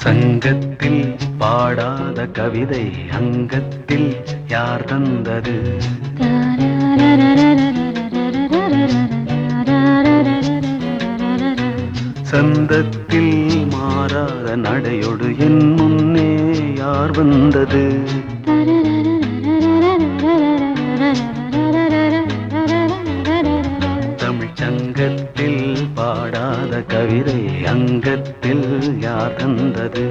சங்கத்தில் பாடாத கவிதை அங்கத்தில் யார் தந்தது? சந்தத்தில் மாறாத நடையொடு என் முன்னே யார் வந்தது? தமிழ் சங்கத்தில் பாடாத கவிதை அங்கத்தில் யார் தந்தது?